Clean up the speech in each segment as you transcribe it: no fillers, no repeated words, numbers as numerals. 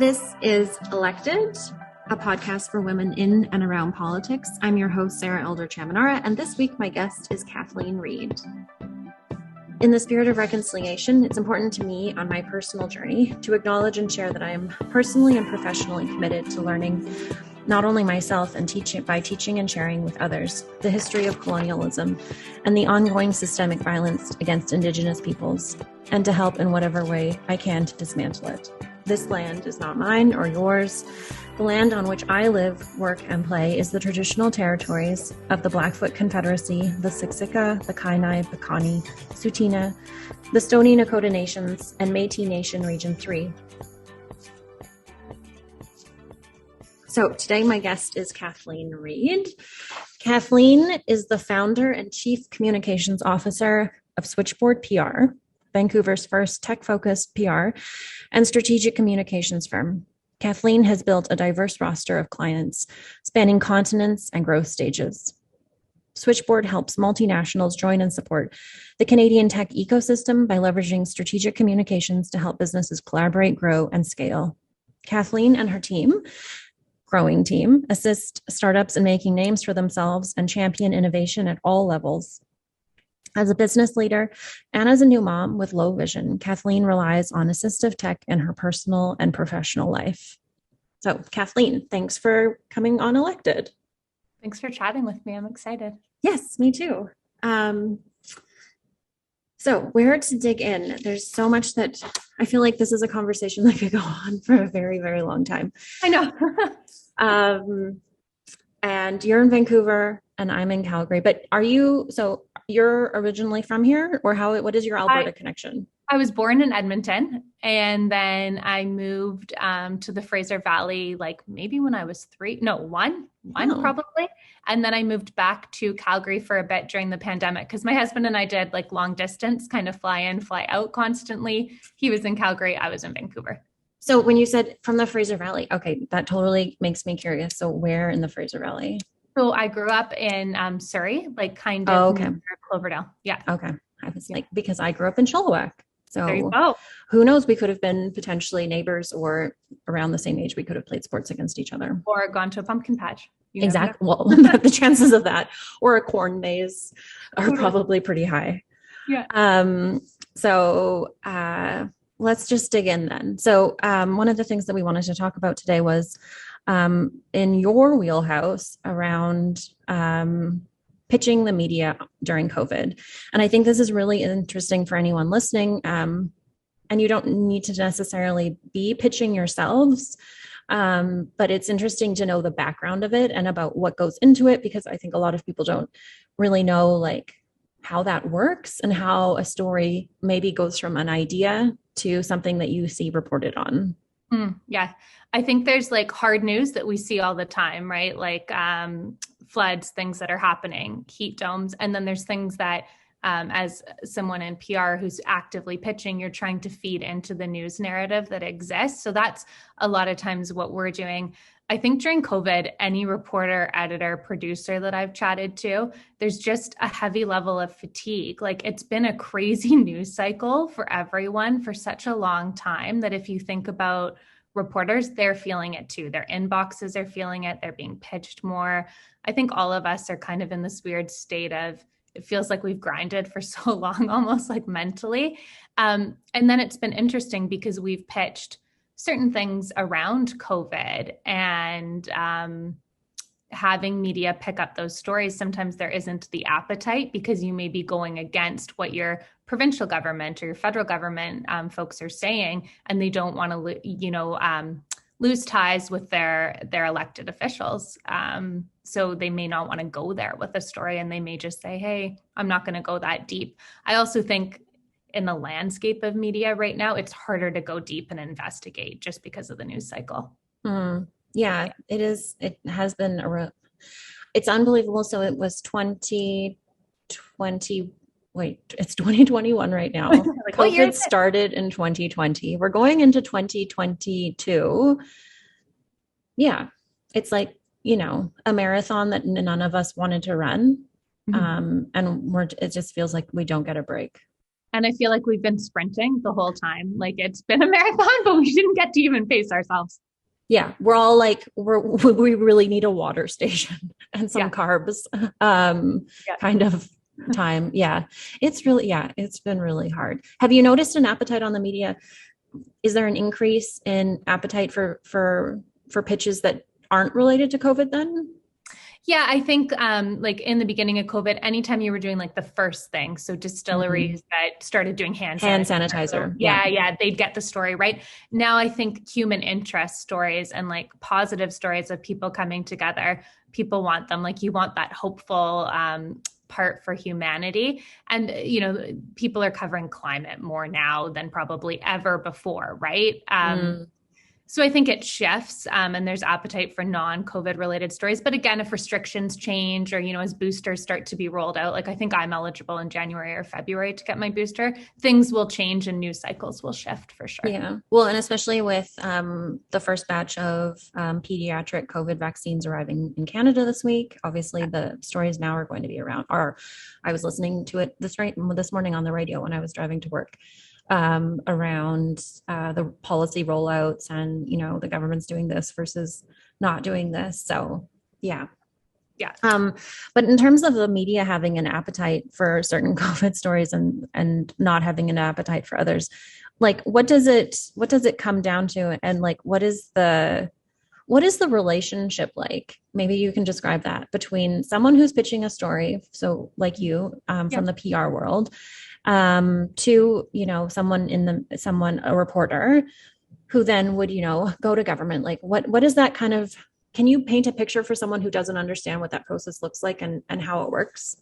This is Elected, a podcast for women in and around politics. I'm your host, Sarah Elder-Chamanara, and this week my guest is Kathleen Reid. In the spirit of reconciliation, it's important to me on my personal journey to acknowledge and share that I am personally and professionally committed to learning not only myself and by teaching and sharing with others the history of colonialism and the ongoing systemic violence against Indigenous peoples, and to help in whatever way I can to dismantle it. This land is not mine or yours. The land on which I live, work, and play is the traditional territories of the Blackfoot Confederacy, the Siksika, the Kainai, Piikani, Tsuut'ina, the Stoney Nakoda Nations, and Métis Nation Region 3. So today my guest is Kathleen Reid. Kathleen is the founder and chief communications officer of Switchboard PR, Vancouver's first tech-focused PR and strategic communications firm. Kathleen has built a diverse roster of clients spanning continents and growth stages. Switchboard helps multinationals join and support the Canadian tech ecosystem by leveraging strategic communications to help businesses collaborate, grow, and scale. Kathleen and her growing team, assist startups in making names for themselves and champion innovation at all levels. As a business leader and as a new mom with low vision, Kathleen relies on assistive tech in her personal and professional life. So, Kathleen, thanks for coming on Elected. Thanks for chatting with me. I'm excited. Yes, me too. So where to dig in? There's so much that I feel like this is a conversation that could go on for a very, very long time. I know. And you're in Vancouver and I'm in Calgary, but you're originally from here, or what is your Alberta connection? I was born in Edmonton, and then I moved to the Fraser Valley, maybe when I was one probably. And then I moved back to Calgary for a bit during the pandemic because my husband and I did long distance, kind of fly in, fly out constantly. He was in Calgary, I was in Vancouver. So when you said from the Fraser Valley, okay, that totally makes me curious. So where in the Fraser Valley? So I grew up in Surrey, near Cloverdale. Yeah. Okay. I was because I grew up in Chilliwack. So there you go. Who Who knows? We could have been potentially neighbors, or around the same age. We could have played sports against each other. Or gone to a pumpkin patch. Exactly. Well, the chances of that, or a corn maze, are probably pretty high. Yeah. So let's just dig in then. So one of the things that we wanted to talk about today was in your wheelhouse around pitching the media during COVID. And I think this is really interesting for anyone listening. And you don't need to necessarily be pitching yourselves, but it's interesting to know the background of it and about what goes into it, because I think a lot of people don't really know how that works and how a story maybe goes from an idea to something that you see reported on. Yeah. I think there's hard news that we see all the time, right? Floods, things that are happening, heat domes. And then there's things that as someone in PR who's actively pitching, you're trying to feed into the news narrative that exists. So that's a lot of times what we're doing. I think during COVID, any reporter, editor, producer that I've chatted to, there's just a heavy level of fatigue. It's been a crazy news cycle for everyone for such a long time that if you think about reporters, they're feeling it too. Their inboxes are feeling it. They're being pitched more. I think all of us are kind of in this weird state of, it feels like we've grinded for so long, almost mentally. And then it's been interesting because we've pitched certain things around COVID and having media pick up those stories. Sometimes there isn't the appetite because you may be going against what your provincial government or your federal government folks are saying, and they don't want to, lose ties with their elected officials. So they may not want to go there with a story, and they may just say, hey, I'm not going to go that deep. I also think in the landscape of media right now, it's harder to go deep and investigate just because of the news cycle. Yeah, it is. It has been it's unbelievable. So it was 2020. Wait, it's 2021 right now. COVID started in 2020. We're going into 2022. Yeah, it's a marathon that none of us wanted to run. And it just feels like we don't get a break. And I feel like we've been sprinting the whole time. Like it's been a marathon, but we didn't get to even pace ourselves. Yeah, we're all like, we really need a water station and some carbs, kind of time. Yeah, it's been really hard. Have you noticed an appetite on the media? Is there an increase in appetite for pitches that aren't related to COVID then? Yeah, I think like in the beginning of COVID, anytime you were doing like the first thing, so distilleries that started doing hand sanitizer. Yeah, they'd get the story, right? Now I think human interest stories and like positive stories of people coming together, people want them. Like you want that hopeful part for humanity. And, people are covering climate more now than probably ever before, right? So I think it shifts and there's appetite for non-COVID related stories. But again, if restrictions change or, as boosters start to be rolled out, like I think I'm eligible in January or February to get my booster, things will change and news cycles will shift for sure. Yeah. Well, and especially with the first batch of pediatric COVID vaccines arriving in Canada this week, obviously the stories now are going to be around, or I was listening to it this morning on the radio when I was driving to work. Around the policy rollouts and, the government's doing this versus not doing this. So, yeah. But in terms of the media having an appetite for certain COVID stories and not having an appetite for others, like what does it come down to? And like, what is the relationship like? Maybe you can describe that between someone who's pitching a story. So like you, from the PR world, to, a reporter who then would, go to government. Like what is that kind of, can you paint a picture for someone who doesn't understand what that process looks like and how it works?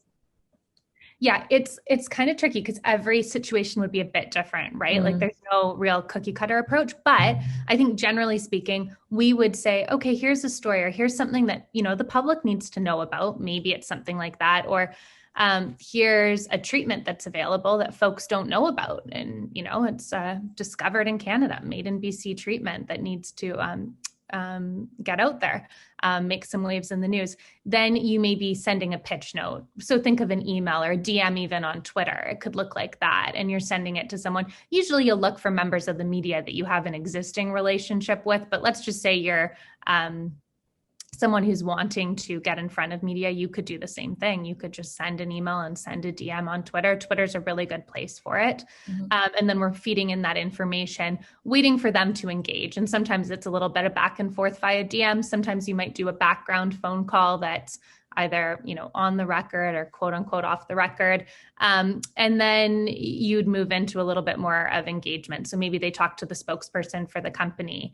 Yeah, it's kind of tricky because every situation would be a bit different, right? Like there's no real cookie cutter approach, but I think generally speaking, we would say, okay, here's a story or here's something that, the public needs to know about. Maybe it's something like that, or here's a treatment that's available that folks don't know about. And, it's discovered in Canada, made in BC treatment that needs to get out there, make some waves in the news. Then you may be sending a pitch note. So think of an email or a DM even on Twitter. It could look like that. And you're sending it to someone. Usually you'll look for members of the media that you have an existing relationship with. But let's just say you're someone who's wanting to get in front of media, you could do the same thing. You could just send an email and send a DM on Twitter. Twitter's a really good place for it. And then we're feeding in that information, waiting for them to engage. And sometimes it's a little bit of back and forth via DM. Sometimes you might do a background phone call that's either, on the record or quote unquote off the record. And then you'd move into a little bit more of engagement. So maybe they talk to the spokesperson for the company.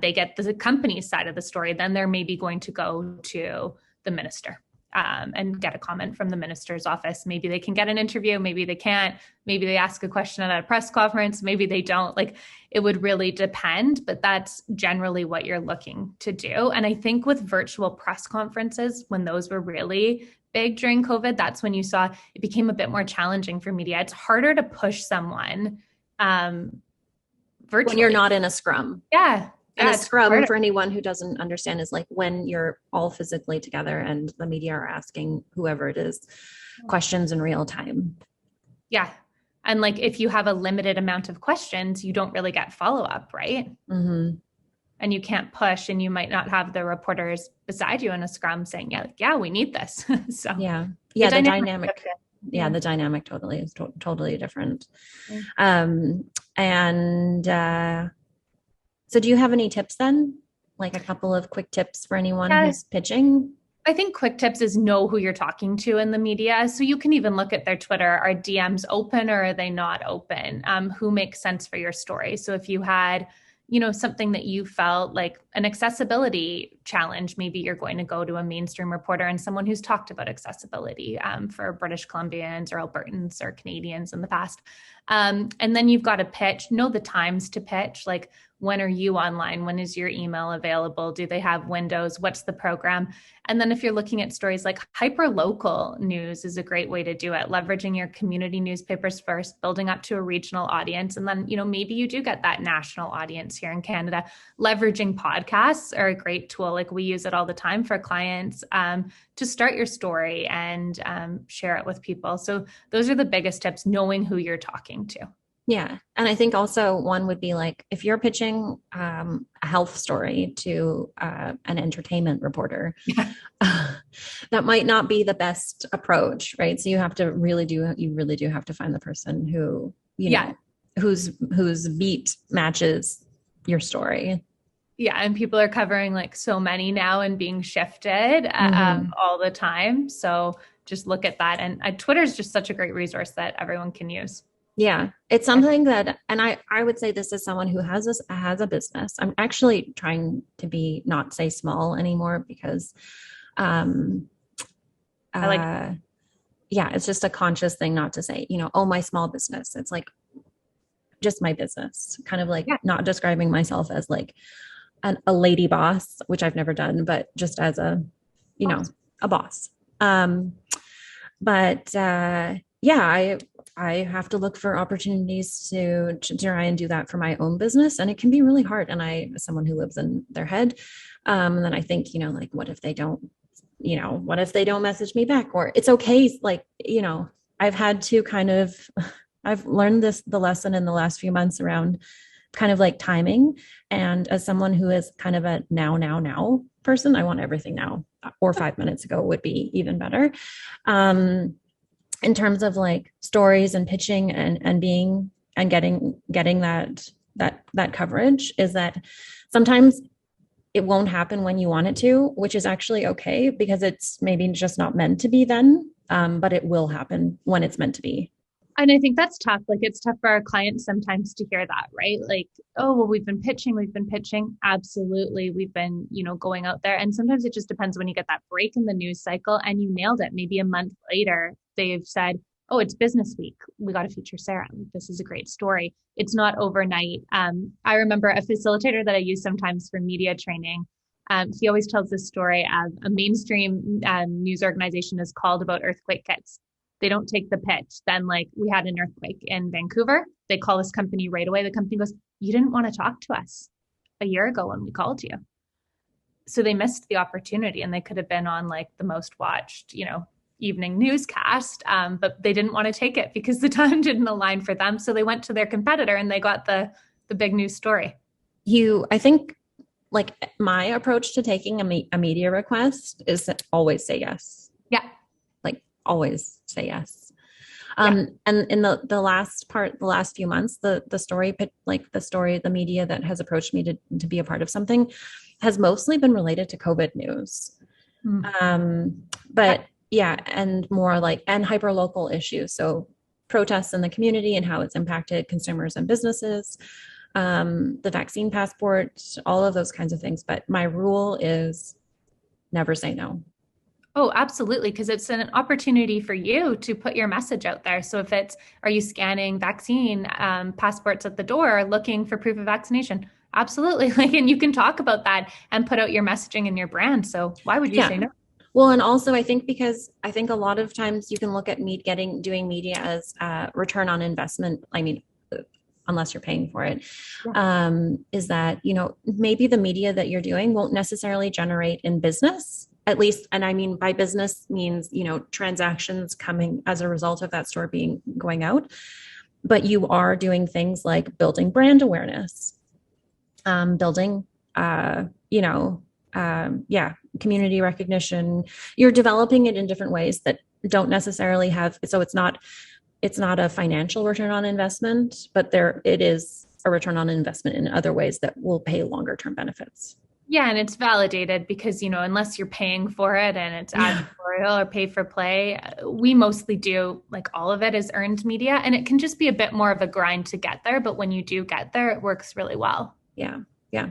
They get the company's side of the story. Then they're maybe going to go to the minister and get a comment from the minister's office. Maybe they can get an interview. Maybe they can't. Maybe they ask a question at a press conference. Maybe they don't. Like it would really depend, but that's generally what you're looking to do. And I think with virtual press conferences, when those were really big during COVID, that's when you saw it became a bit more challenging for media. It's harder to push someone virtually. When you're not in a scrum. Yeah. And a scrum, for anyone who doesn't understand, is like when you're all physically together and the media are asking whoever it is questions in real time. Yeah. And like if you have a limited amount of questions, you don't really get follow-up, right? And you can't push, and you might not have the reporters beside you in a scrum saying, yeah, we need this. So the dynamic. The dynamic totally is totally different. So do you have any tips then? Like a couple of quick tips for anyone who's pitching? I think quick tips is know who you're talking to in the media. So you can even look at their Twitter. Are DMs open or are they not open? Who makes sense for your story? So if you had, something that you felt like an accessibility challenge, maybe you're going to go to a mainstream reporter and someone who's talked about accessibility for British Columbians or Albertans or Canadians in the past. And then you've got to pitch, know the times to pitch, like when are you online? When is your email available? Do they have windows? What's the program? And then if you're looking at stories like hyper-local news is a great way to do it, leveraging your community newspapers first, building up to a regional audience. And then, maybe you do get that national audience here in Canada. Leveraging podcasts are a great tool. Like we use it all the time for clients to start your story and share it with people. So those are the biggest tips, knowing who you're talking to. Yeah. And I think also one would be like, if you're pitching a health story to an entertainment reporter, that might not be the best approach, right? So you really do have to find the person who, whose beat matches your story. Yeah. And people are covering like so many now and being shifted all the time. So just look at that. And Twitter is just such a great resource that everyone can use. Yeah, it's something that, and I would say this as someone who has a business. I'm actually trying to not say small anymore because, it's just a conscious thing not to say, oh, my small business. It's like just my business, kind of like not describing myself as like a lady boss, which I've never done, but just as a boss. I have to look for opportunities to try and do that for my own business. And it can be really hard. And as someone who lives in their head, and then I think, like, what if they don't message me back? Or it's okay. Like, I've had to I've learned the lesson in the last few months around kind of like timing. And as someone who is kind of a now person, I want everything now, or 5 minutes ago would be even better. In terms of like stories and pitching and being and getting that coverage, is that sometimes it won't happen when you want it to, which is actually okay because it's maybe just not meant to be then, but it will happen when it's meant to be. And I think that's tough. Like it's tough for our clients sometimes to hear that, right? Like, oh, well, we've been pitching. Absolutely. We've been, going out there. And sometimes it just depends when you get that break in the news cycle and you nailed it. Maybe a month later, they've said, oh, it's business week. We got to feature Sarah. This is a great story. It's not overnight. I remember a facilitator that I use sometimes for media training. He always tells this story of a mainstream news organization is called about earthquake kits. They don't take the pitch. Then like we had an earthquake in Vancouver. They call this company right away. The company goes, you didn't want to talk to us a year ago when we called you. So they missed the opportunity and they could have been on like the most watched, evening newscast. But they didn't want to take it because the time didn't align for them. So they went to their competitor and they got the big news story. I think like my approach to taking a media request is to always say yes. Yeah. Always say yes. And in the last few months, the media that has approached me to be a part of something has mostly been related to COVID news. And more like, and hyper-local issues. So protests in the community and how it's impacted consumers and businesses, the vaccine passport, all of those kinds of things. But my rule is never say no. Oh, absolutely. Because it's an opportunity for you to put your message out there. So if are you scanning vaccine passports at the door looking for proof of vaccination? Absolutely. And you can talk about that and put out your messaging and your brand. So why would you say no? Well, and also I think a lot of times you can look at doing media as return on investment. I mean, unless you're paying for it, is that, maybe the media that you're doing won't necessarily generate in business. At least, and I mean by business means, transactions coming as a result of that story going out, but you are doing things like building brand awareness, building, community recognition. You're developing it in different ways that don't necessarily have, so it's not a financial return on investment, but it is a return on investment in other ways that will pay longer term benefits. Yeah. And it's validated because, unless you're paying for it and it's advertorial or pay for play, we mostly do like all of it is earned media, and it can just be a bit more of a grind to get there. But when you do get there, it works really well. Yeah. Yeah.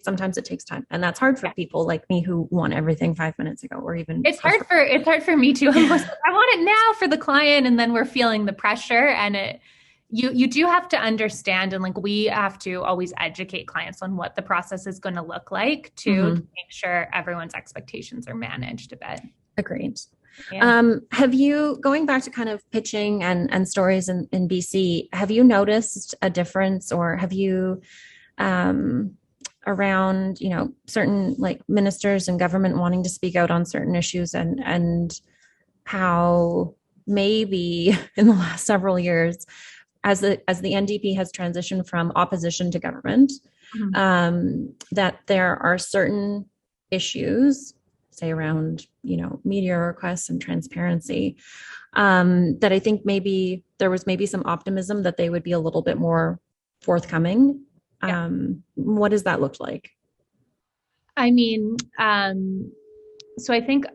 Sometimes it takes time, and that's hard for people like me who want everything 5 minutes ago, or even it's hard for me too. I want it now for the client. And then we're feeling the pressure, and you do have to understand, and like we have to always educate clients on what the process is going to look like to make sure everyone's expectations are managed a bit. Agreed. Yeah. Have you, going back to kind of pitching and stories in BC, have you noticed a difference, or have you around, certain like ministers and government wanting to speak out on certain issues, and how maybe in the last several years, as the NDP has transitioned from opposition to government, that there are certain issues, say around, media requests and transparency, that I think maybe there was maybe some optimism that they would be a little bit more forthcoming. Yeah. What does that look like? I mean, so I think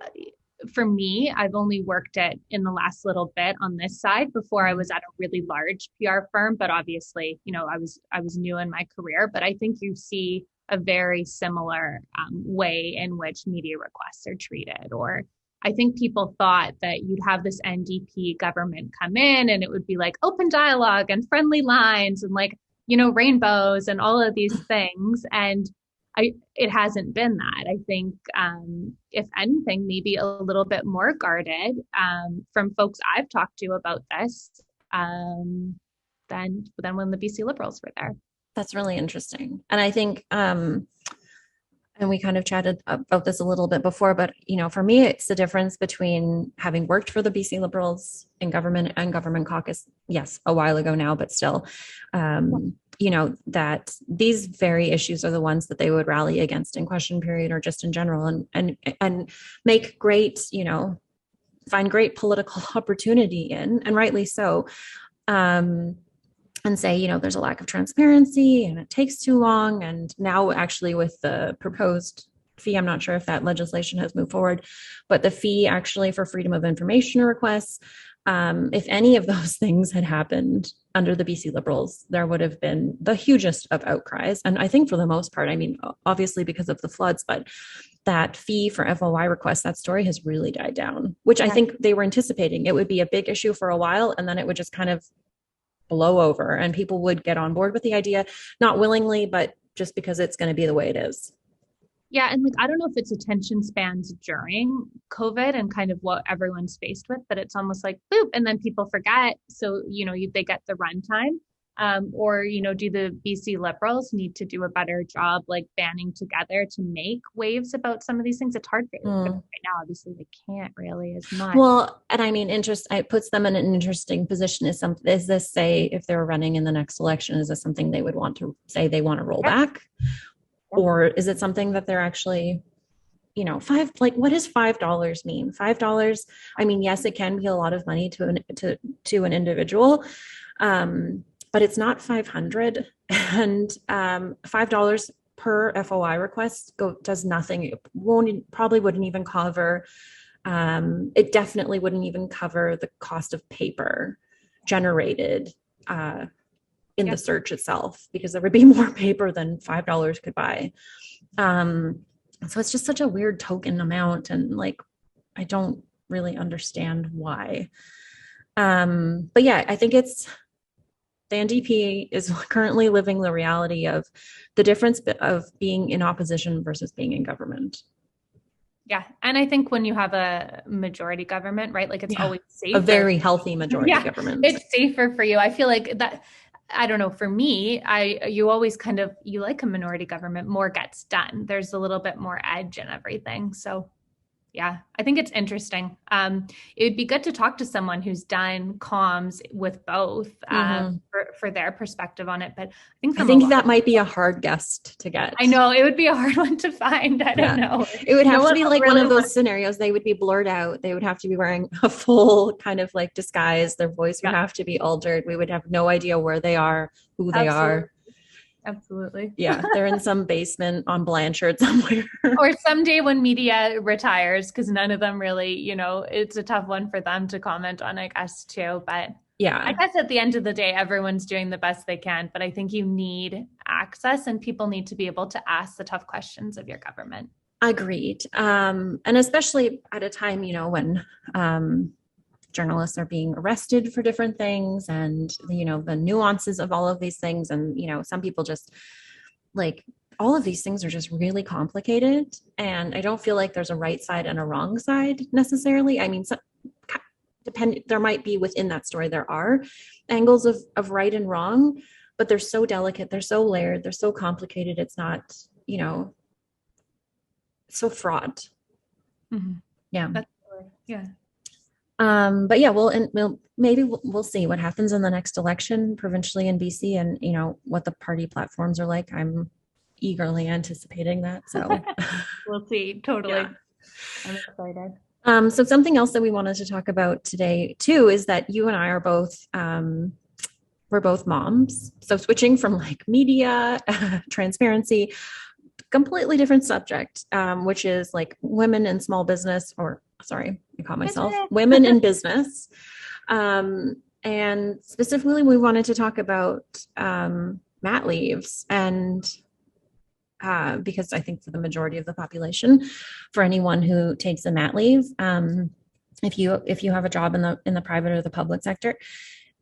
for me, I've only worked in the last little bit on this side. Before I was at a really large PR firm, but obviously, I was new in my career, but I think you see a very similar way in which media requests are treated. Or I think people thought that you'd have this NDP government come in and it would be like open dialogue and friendly lines and like, rainbows and all of these things. And it hasn't been that. I think, if anything, maybe a little bit more guarded from folks I've talked to about this than when the BC Liberals were there. That's really interesting. And I think, and we kind of chatted about this a little bit before, but, for me, it's the difference between having worked for the BC Liberals in government and government caucus, yes, a while ago now, but still, that these very issues are the ones that they would rally against in question period or just in general, and make great, find great political opportunity in, and rightly so. And say, there's a lack of transparency and it takes too long. And now actually with the proposed fee, I'm not sure if that legislation has moved forward, but the fee actually for freedom of information requests, if any of those things had happened under the BC Liberals, there would have been the hugest of outcries. And I think for the most part, obviously because of the floods, but that fee for FOI requests, that story has really died down, which I think they were anticipating. It would be a big issue for a while, and then it would just kind of blow over and people would get on board with the idea, not willingly, but just because it's going to be the way it is. Yeah. And like, I don't know if it's attention spans during COVID and kind of what everyone's faced with, but it's almost like boop, and then people forget. So, they get the runtime. Or, do the BC Liberals need to do a better job, like banding together to make waves about some of these things? It's hard for them right now. Obviously, they can't really as much. Well, and it puts them in an interesting position. Is this, say, if they were running in the next election, is this something they would want to say they want to roll back? Or is it something that they're actually, what does $5 mean? $5. Yes, it can be a lot of money to an individual. But it's not 500, and $5 per FOI request does nothing. It probably wouldn't even cover. It definitely wouldn't even cover the cost of paper generated in the search itself, because there would be more paper than $5 could buy. So it's just such a weird token amount, and I don't really understand why. But yeah, I think the NDP is currently living the reality of the difference of being in opposition versus being in government. Yeah. And I think when you have a majority government, right, it's always safer. A very healthy majority government. It's safer for you. I feel like that, I don't know, for me, you always you like a minority government, more gets done. There's a little bit more edge and everything. So yeah, I think it's interesting. It would be good to talk to someone who's done comms with both for their perspective on it. But I think that might be a hard guest to get. I know it would be a hard one to find. I don't know. It would have to be like one of those scenarios. They would be blurred out. They would have to be wearing a full kind of disguise. Their voice would have to be altered. We would have no idea where they are, who they are. Absolutely. Yeah, they're in some basement on Blanchard somewhere. Or someday when media retires, because none of them really, it's a tough one for them to comment on, I guess, too. But yeah, I guess at the end of the day, everyone's doing the best they can. But I think you need access, and people need to be able to ask the tough questions of your government. Agreed. And especially at a time, when journalists are being arrested for different things, and the nuances of all of these things. And some people just like, all of these things are just really complicated, and I don't feel like there's a right side and a wrong side necessarily. I mean, there might be within that story, there are angles of right and wrong, but they're so delicate, they're so layered, they're so complicated. It's not, so fraught. Mm-hmm. Yeah. Yeah. But yeah, we'll see what happens in the next election provincially in BC, and what the party platforms are like. I'm eagerly anticipating that. So we'll see. Totally. Yeah. I'm excited. So something else that we wanted to talk about today too is that you and I are both we're both moms. So switching from like media, transparency, completely different subject, which is like women in small business, or sorry, I call myself women in business. And specifically, we wanted to talk about mat leaves, and because I think for the majority of the population, for anyone who takes a mat leave, if you have a job in the private or the public sector,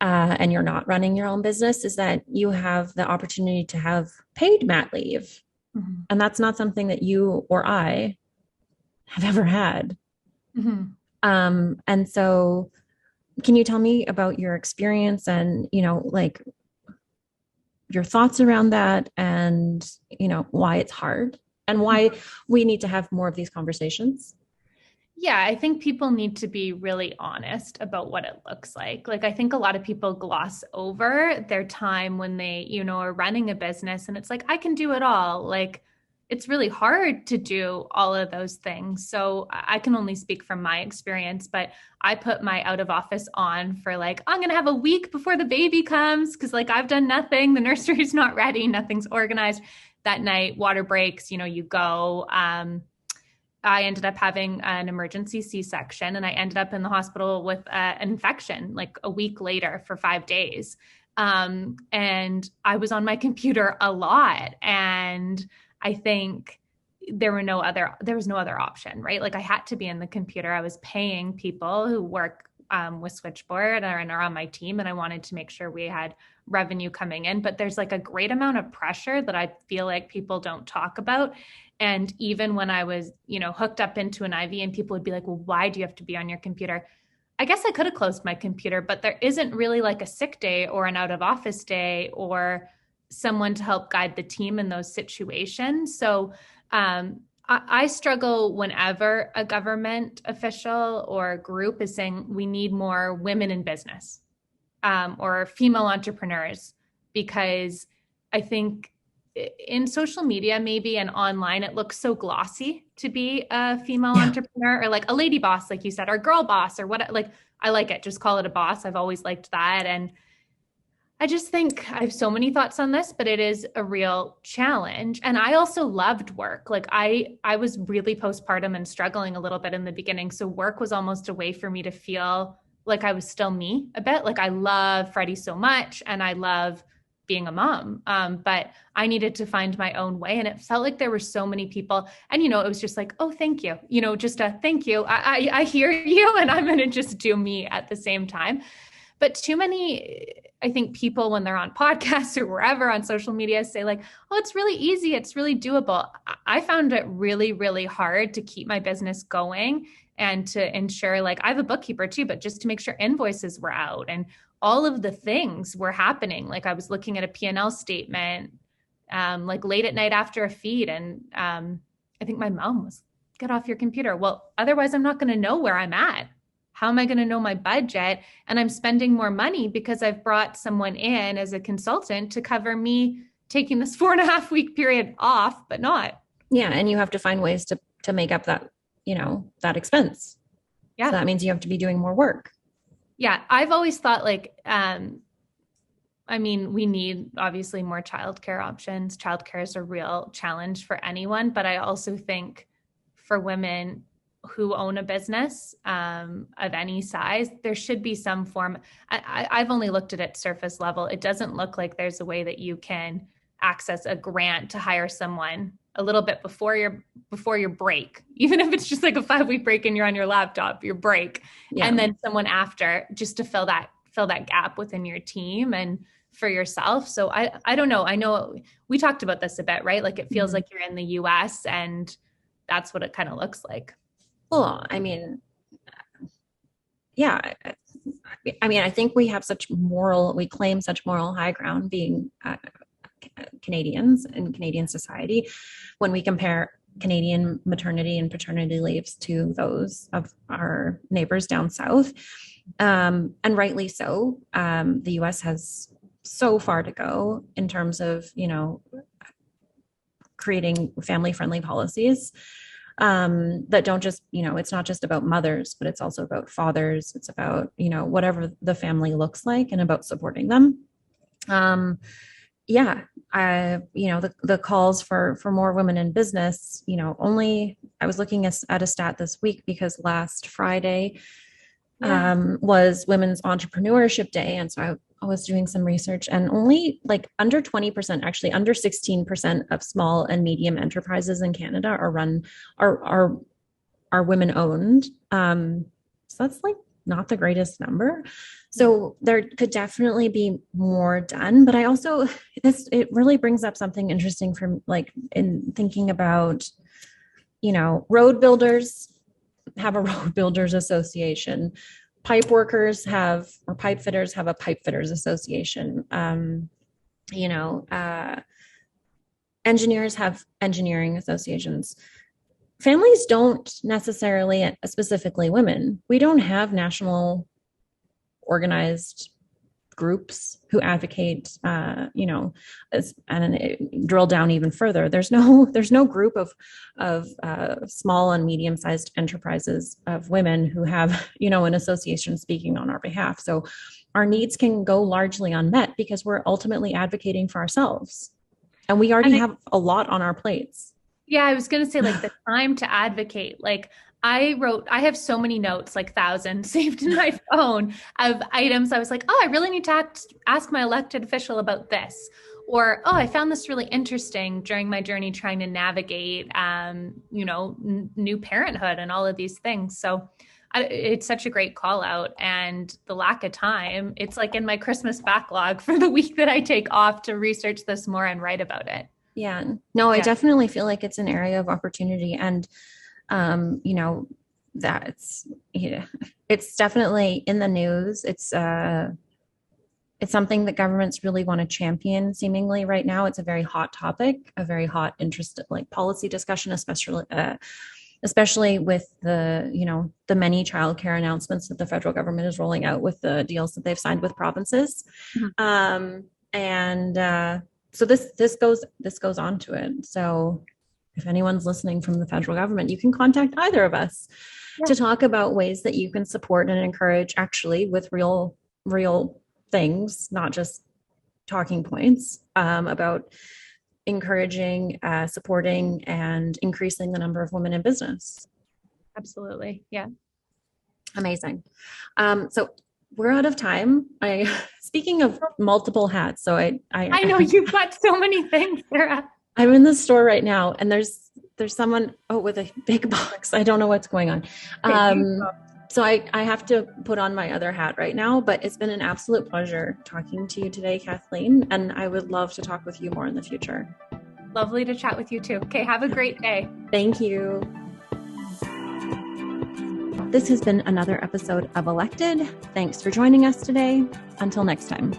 and you're not running your own business, is that you have the opportunity to have paid mat leave. Mm-hmm. And that's not something that you or I have ever had. Mm-hmm. And so can you tell me about your experience and, like your thoughts around that, and, why it's hard and why we need to have more of these conversations? Yeah, I think people need to be really honest about what it looks like. Like, I think a lot of people gloss over their time when they, are running a business, and it's like, I can do it all. Like, it's really hard to do all of those things. So I can only speak from my experience, but I put my out of office on for like, I'm going to have a week before the baby comes, because like I've done nothing. The nursery's not ready. Nothing's organized. That night, water breaks, you go. I ended up having an emergency C-section, and I ended up in the hospital with an infection like a week later for 5 days. And I was on my computer a lot, and I think there was no other option, right? Like, I had to be in the computer. I was paying people who work with Switchboard and are on my team, and I wanted to make sure we had revenue coming in. But there's like a great amount of pressure that I feel like people don't talk about. And even when I was, hooked up into an IV, and people would be like, well, why do you have to be on your computer? I guess I could have closed my computer, but there isn't really like a sick day or an out of office day or someone to help guide the team in those situations. So I struggle whenever a government official or group is saying we need more women in business or female entrepreneurs, because I think in social media, maybe, and online, it looks so glossy to be a female entrepreneur, or like a lady boss, like you said, or girl boss, or what. Like, I like it. Just call it a boss. I've always liked that. And I just think I have so many thoughts on this, but it is a real challenge. And I also loved work. Like I was really postpartum and struggling a little bit in the beginning. So work was almost a way for me to feel like I was still me a bit. Like, I love Freddie so much, and I love being a mom. But I needed to find my own way. And it felt like there were so many people, and, it was just like, oh, thank you. Just a thank you. I hear you, and I'm going to just do me at the same time. But too many, I think, people, when they're on podcasts or wherever on social media, say like, oh, it's really easy. It's really doable. I found it really, really hard to keep my business going and to ensure, like, I have a bookkeeper too, but just to make sure invoices were out and all of the things were happening. Like, I was looking at a P&L statement, like late at night after a feed. And I think my mom was, get off your computer. Well, otherwise I'm not going to know where I'm at. How am I going to know my budget? And I'm spending more money because I've brought someone in as a consultant to cover me taking this 4.5 week period off, but not. Yeah. And you have to find ways to make up that, that expense. Yeah. So that means you have to be doing more work. Yeah. I've always thought like, we need obviously more childcare options. Childcare is a real challenge for anyone, but I also think for women who own a business of any size, there should be some form. I've only looked at it surface level. It doesn't look like there's a way that you can access a grant to hire someone a little bit before your break, even if it's just like a 5-week break and you're on your laptop, your break, and then someone after, just to fill that gap within your team and for yourself. So I don't know. I know we talked about this a bit, right? Like it feels like you're in the US and that's what it kind of looks like. Well, I mean, yeah. I mean, I think we claim such moral high ground being Canadians in Canadian society when we compare Canadian maternity and paternity leaves to those of our neighbors down south. And rightly so. The US has so far to go in terms of, creating family-friendly policies that don't just, it's not just about mothers, but it's also about fathers. It's about, whatever the family looks like and about supporting them. The calls for more women in business, I was looking at a stat this week because last Friday was Women's Entrepreneurship Day. And so I was doing some research, and only like under 20%, actually under 16% of small and medium enterprises in Canada are women owned. So that's like not the greatest number. So there could definitely be more done, but I also, it really brings up something interesting from like in thinking about, road builders have a road builders association. Pipe fitters have a pipe fitters association. Engineers have engineering associations. Families don't necessarily, specifically women, we don't have national organized groups who advocate, and drill down even further. There's no group of small and medium-sized enterprises of women who have, an association speaking on our behalf. So our needs can go largely unmet because we're ultimately advocating for ourselves. And we already have a lot on our plates. Yeah, I was going to say like the time to advocate, like I have so many notes, like thousands saved in my phone of items. I was like, I really need to ask my elected official about this. Or, I found this really interesting during my journey trying to navigate, new parenthood and all of these things. So it's such a great call out, and the lack of time, it's like in my Christmas backlog for the week that I take off to research this more and write about it. Yeah, no, I definitely feel like it's an area of opportunity, and it's definitely in the news. It's something that governments really want to champion seemingly right now. It's a very hot topic, a very hot interest, like policy discussion, especially with the many childcare announcements that the federal government is rolling out with the deals that they've signed with provinces. So this goes on to it. So if anyone's listening from the federal government, you can contact either of us to talk about ways that you can support and encourage, actually with real things, not just talking points, about encouraging, supporting, and increasing the number of women in business. Absolutely. Yeah. Amazing. So we're out of time. Speaking of multiple hats, so I know you've got so many things, Sarah. I'm in the store right now, and there's someone with a big box. I don't know what's going on. So I have to put on my other hat right now, but it's been an absolute pleasure talking to you today, Kathleen, and I would love to talk with you more in the future. Lovely to chat with you too. Okay, have a great day. Thank you. This has been another episode of Elected. Thanks for joining us today. Until next time.